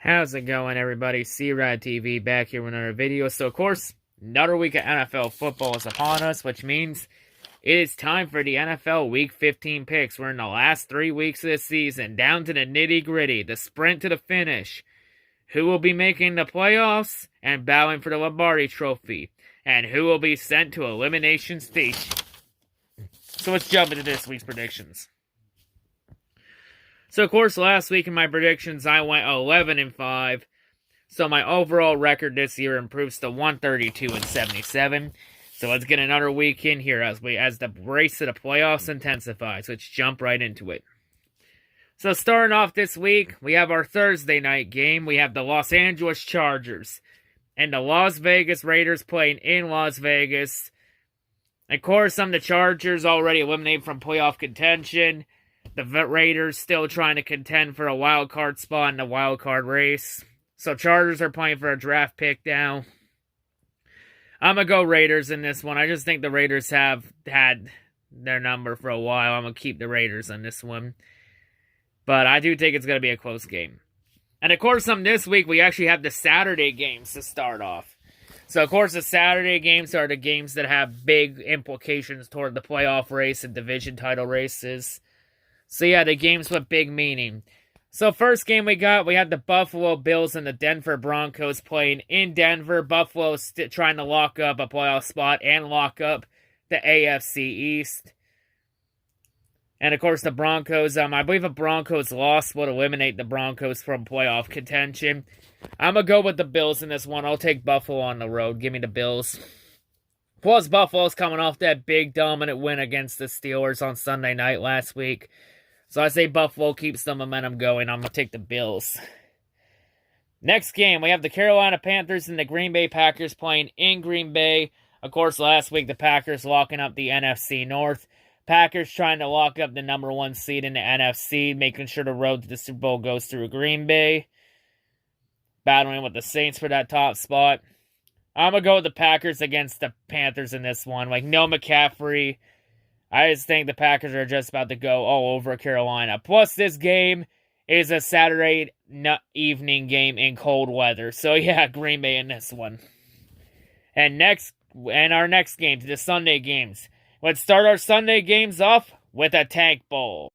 How's it going, everybody? C-RadTV back here with another video. So, of course, another week of NFL football is upon us, which means it is time for the NFL Week 15 picks. We're in the last 3 weeks of the season, down to the nitty-gritty, the sprint to the finish. Who will be making the playoffs and battling for the Lombardi Trophy? And who will be sent to Elimination Station? So let's jump into this week's predictions. So, of course, last week in my predictions, I went 11-5. So my overall record this year improves to 132-77. So let's get another week in here as the race to the playoffs intensifies. Let's jump right into it. So starting off this week, we have our Thursday night game. We have the Los Angeles Chargers and the Las Vegas Raiders playing in Las Vegas. Of course, the Chargers already eliminated from playoff contention. The Raiders still trying to contend for a wild card spot in the wild card race. So Chargers are playing for a draft pick now. I'm going to go Raiders in this one. I just think the Raiders have had their number for a while. I'm going to keep the Raiders in this one. But I do think it's going to be a close game. And of course, this week we actually have the Saturday games to start off. So of course, the Saturday games are the games that have big implications toward the playoff race and division title races. So yeah, the games with big meaning. So first game we had the Buffalo Bills and the Denver Broncos playing in Denver. Buffalo trying to lock up a playoff spot and lock up the AFC East. And of course the Broncos, I believe a Broncos loss would eliminate the Broncos from playoff contention. I'm going to go with the Bills in this one. I'll take Buffalo on the road. Give me the Bills. Plus Buffalo's coming off that big dominant win against the Steelers on Sunday night last week. So I say Buffalo keeps the momentum going. I'm going to take the Bills. Next game, we have the Carolina Panthers and the Green Bay Packers playing in Green Bay. Of course, last week the Packers locking up the NFC North. Packers trying to lock up the number 1 seed in the NFC, making sure the road to the Super Bowl goes through Green Bay. Battling with the Saints for that top spot. I'm going to go with the Packers against the Panthers in this one. No McCaffrey. I just think the Packers are just about to go all over Carolina. Plus, this game is a Saturday evening game in cold weather. So, yeah, Green Bay in this one. And our next game, the Sunday games. Let's start our Sunday games off with a Tank Bowl.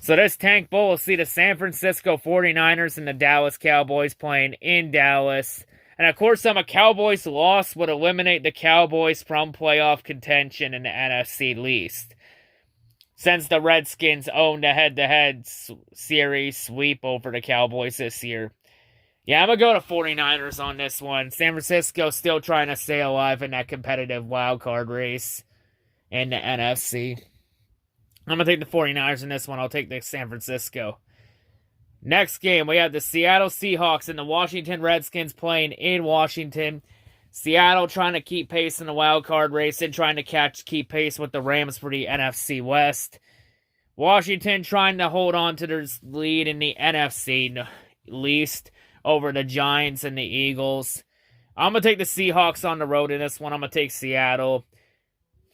So this Tank Bowl will see the San Francisco 49ers and the Dallas Cowboys playing in Dallas. And of course, a Cowboys loss would eliminate the Cowboys from playoff contention in the NFC least. Since the Redskins own the head-to-head series sweep over the Cowboys this year. Yeah, I'm going to go to 49ers on this one. San Francisco still trying to stay alive in that competitive wild card race in the NFC. I'm going to take the 49ers in this one. I'll take the San Francisco. Next game, we have the Seattle Seahawks and the Washington Redskins playing in Washington. Seattle trying to keep pace in the wild card race and trying to keep pace with the Rams for the NFC West. Washington trying to hold on to their lead in the NFC least over the Giants and the Eagles. I'm going to take the Seahawks on the road in this one. I'm going to take Seattle.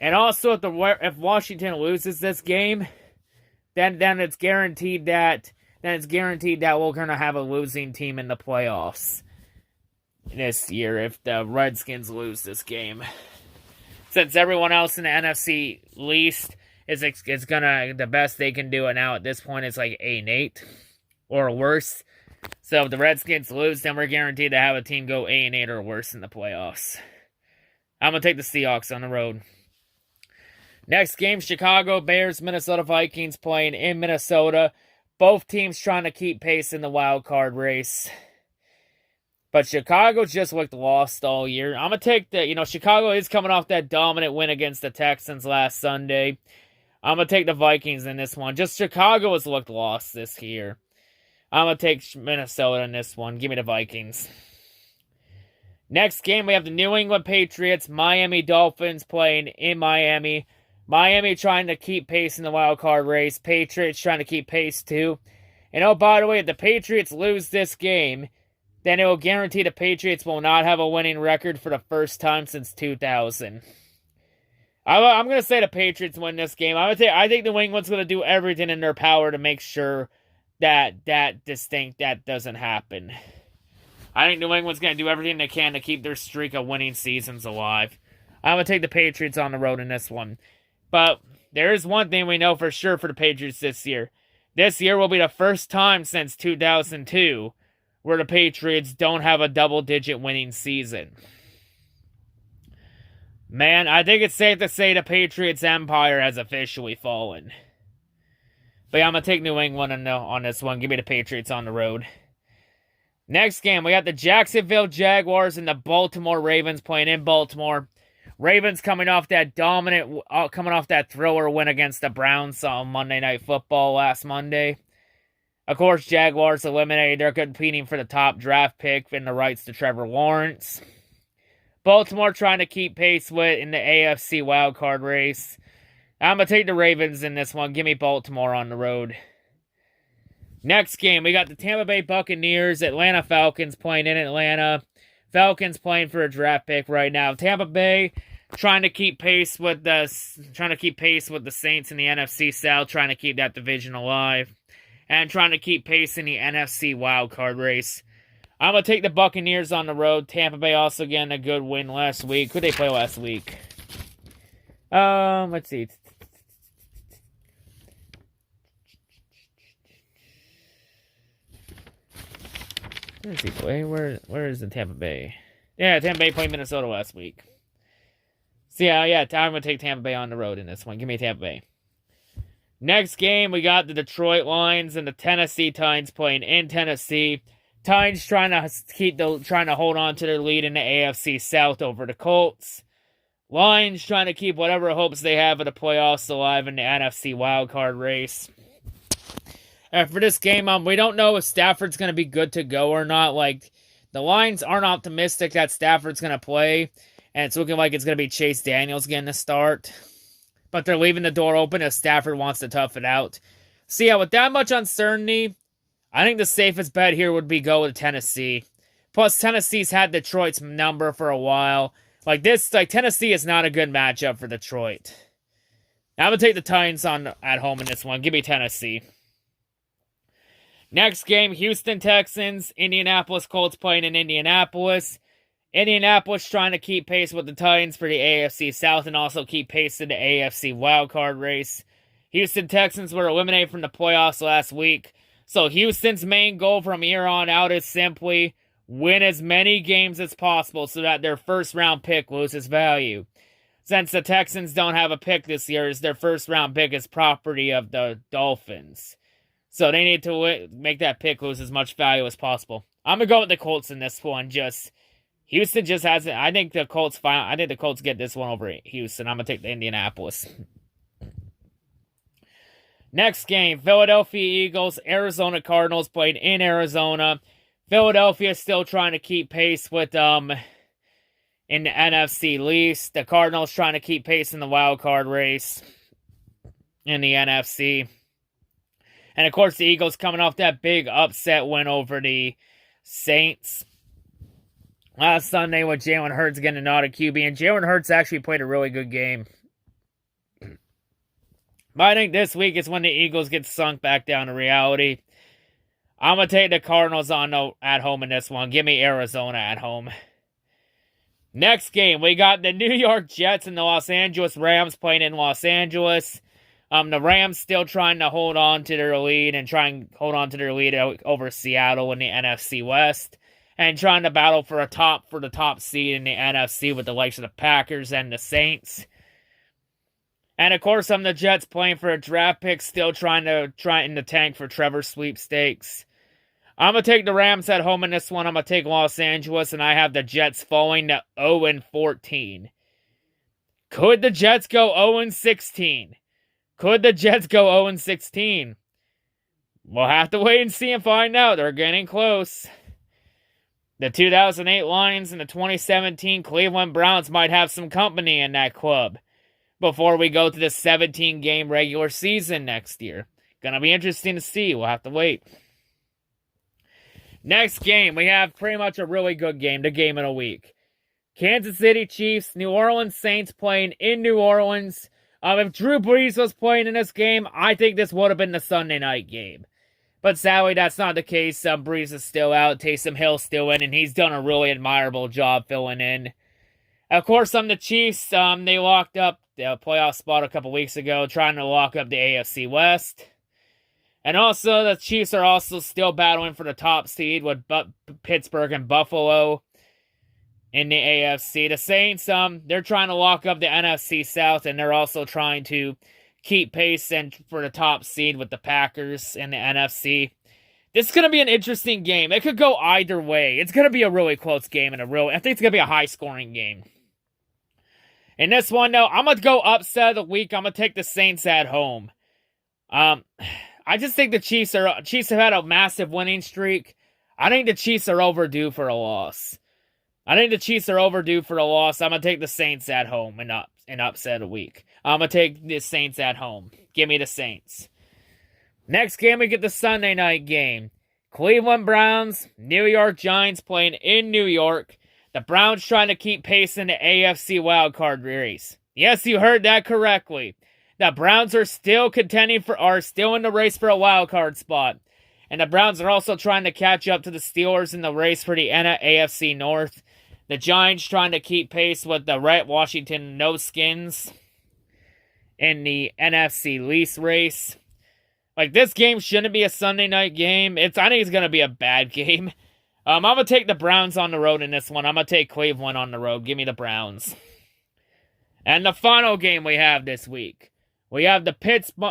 And also, if Washington loses this game, then it's guaranteed that we're going to have a losing team in the playoffs this year if the Redskins lose this game. Since everyone else in the NFC least is gonna, the best they can do it now at this point is 8-8 or worse. So if the Redskins lose, then we're guaranteed to have a team go 8-8 or worse in the playoffs. I'm gonna take the Seahawks on the road. Next game, Chicago Bears, Minnesota Vikings playing in Minnesota. Both teams trying to keep pace in the wild card race. But Chicago's just looked lost all year. I'm going to take Chicago is coming off that dominant win against the Texans last Sunday. I'm going to take the Vikings in this one. Just Chicago has looked lost this year. I'm going to take Minnesota in this one. Give me the Vikings. Next game, we have the New England Patriots, Miami Dolphins playing in Miami. Miami trying to keep pace in the wild card race. Patriots trying to keep pace too. And oh, by the way, if the Patriots lose this game, then it will guarantee the Patriots will not have a winning record for the first time since 2000. I'm going to say the Patriots win this game. I think New England's going to do everything in their power to make sure that doesn't happen. I think New England's going to do everything they can to keep their streak of winning seasons alive. I'm going to take the Patriots on the road in this one. But there is one thing we know for sure for the Patriots this year. This year will be the first time since 2002 where the Patriots don't have a double-digit winning season. Man, I think it's safe to say the Patriots' empire has officially fallen. But yeah, I'm going to take New England on this one. Give me the Patriots on the road. Next game, we got the Jacksonville Jaguars and the Baltimore Ravens playing in Baltimore. Ravens coming off that thriller win against the Browns on Monday Night Football last Monday. Of course, Jaguars eliminated. They're competing for the top draft pick and the rights to Trevor Lawrence. Baltimore trying to keep pace with in the AFC wildcard race. I'm going to take the Ravens in this one. Give me Baltimore on the road. Next game, we got the Tampa Bay Buccaneers, Atlanta Falcons playing in Atlanta. Falcons playing for a draft pick right now. Tampa Bay trying to keep pace with the Saints in the NFC South, trying to keep that division alive, and trying to keep pace in the NFC wildcard race. I'm going to take the Buccaneers on the road. Tampa Bay also getting a good win last week. Who did they play last week? Let's see. Where does he play? Where is the Tampa Bay? Yeah, Tampa Bay played Minnesota last week. So yeah, I'm going to take Tampa Bay on the road in this one. Give me Tampa Bay. Next game, we got the Detroit Lions and the Tennessee Titans playing in Tennessee. Titans trying to hold on to their lead in the AFC South over the Colts. Lions trying to keep whatever hopes they have of the playoffs alive in the NFC wildcard race. And for this game, we don't know if Stafford's going to be good to go or not. Like, the Lions aren't optimistic that Stafford's going to play, and it's looking like it's going to be Chase Daniels getting the start. But they're leaving the door open if Stafford wants to tough it out. So yeah, with that much uncertainty, I think the safest bet here would be go with Tennessee. Plus, Tennessee's had Detroit's number for a while. Tennessee is not a good matchup for Detroit. I'm going to take the Titans at home in this one. Give me Tennessee. Next game, Houston Texans, Indianapolis Colts playing in Indianapolis. Indianapolis trying to keep pace with the Titans for the AFC South and also keep pace in the AFC wildcard race. Houston Texans were eliminated from the playoffs last week. So Houston's main goal from here on out is simply win as many games as possible so that their first round pick loses value. Since the Texans don't have a pick this year, their first round pick is property of the Dolphins. So they need to make that pick lose as much value as possible. I'm going to go with the Colts in this one. Houston just hasn't. I think the Colts get this one over Houston. I'm going to take the Indianapolis. Next game, Philadelphia Eagles, Arizona Cardinals played in Arizona. Philadelphia still trying to keep pace with in the NFC East. The Cardinals trying to keep pace in the wild card race in the NFC. And of course, the Eagles coming off that big upset win over the Saints last Sunday with Jalen Hurts getting a nod at QB. And Jalen Hurts actually played a really good game. But I think this week is when the Eagles get sunk back down to reality. I'm going to take the Cardinals at home in this one. Give me Arizona at home. Next game, we got the New York Jets and the Los Angeles Rams playing in Los Angeles. The Rams still trying to hold on to their lead over Seattle in the NFC West. And trying to battle for the top seed in the NFC with the likes of the Packers and the Saints. And of course, the Jets playing for a draft pick, still trying in the tank for Trevor sweepstakes. I'm going to take the Rams at home in this one. I'm going to take Los Angeles, and I have the Jets falling to 0-14. Could the Jets go 0-16? Could the Jets go 0-16? We'll have to wait and see and find out. They're getting close. The 2008 Lions and the 2017 Cleveland Browns might have some company in that club before we go to the 17-game regular season next year. Gonna be interesting to see. We'll have to wait. Next game, we have pretty much a really good game, the game of the week. Kansas City Chiefs, New Orleans Saints playing in New Orleans. If Drew Brees was playing in this game, I think this would have been the Sunday night game. But sadly, that's not the case. Brees is still out, Taysom Hill's still in, and he's done a really admirable job filling in. Of course, the Chiefs, they locked up the playoff spot a couple weeks ago, trying to lock up the AFC West. And also, the Chiefs are also still battling for the top seed with Pittsburgh and Buffalo in the AFC. The Saints, they're trying to lock up the NFC South, and they're also trying to keep pace and for the top seed with the Packers in the NFC. This is going to be an interesting game. It could go either way. It's going to be a really close game and I think it's going to be a high-scoring game. In this one, though, I'm going to go upset of the week. I'm going to take the Saints at home. I just think the Chiefs have had a massive winning streak. I think the Chiefs are overdue for a loss. I'm going to take the Saints at home and upset of the week. I'm going to take the Saints at home. Give me the Saints. Next game, we get the Sunday night game. Cleveland Browns, New York Giants playing in New York. The Browns trying to keep pace in the AFC wildcard race. Yes, you heard that correctly. The Browns are still still in the race for a wildcard spot. And the Browns are also trying to catch up to the Steelers in the race for the AFC North. The Giants trying to keep pace with the Washington No-Skins in the NFC lease race. Like, this game shouldn't be a Sunday night game. I think it's going to be a bad game. I'm going to take the Browns on the road in this one. I'm going to take Cleveland on the road. Give me the Browns. And the final game we have this week. We have the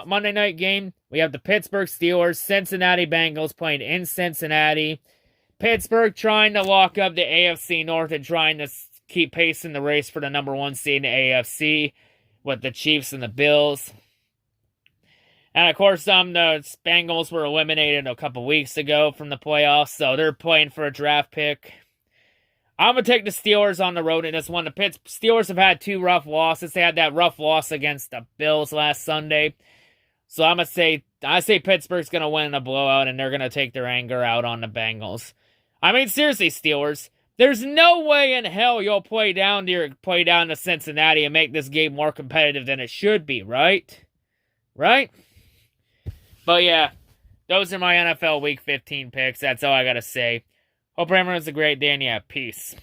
Monday night game. We have the Pittsburgh Steelers, Cincinnati Bengals playing in Cincinnati. Pittsburgh trying to lock up the AFC North and trying to keep pace in the race for the number one seed in the AFC with the Chiefs and the Bills. And of course, the Bengals were eliminated a couple weeks ago from the playoffs, so they're playing for a draft pick. I'm going to take the Steelers on the road in this one. The Steelers have had 2 rough losses. They had that rough loss against the Bills last Sunday. So I say Pittsburgh's going to win in a blowout, and they're going to take their anger out on the Bengals. I mean, seriously, Steelers, there's no way in hell you'll play down to Cincinnati and make this game more competitive than it should be, right? Right? But yeah, those are my NFL Week 15 picks. That's all I got to say. Hope everyone has a great day, and yeah, peace.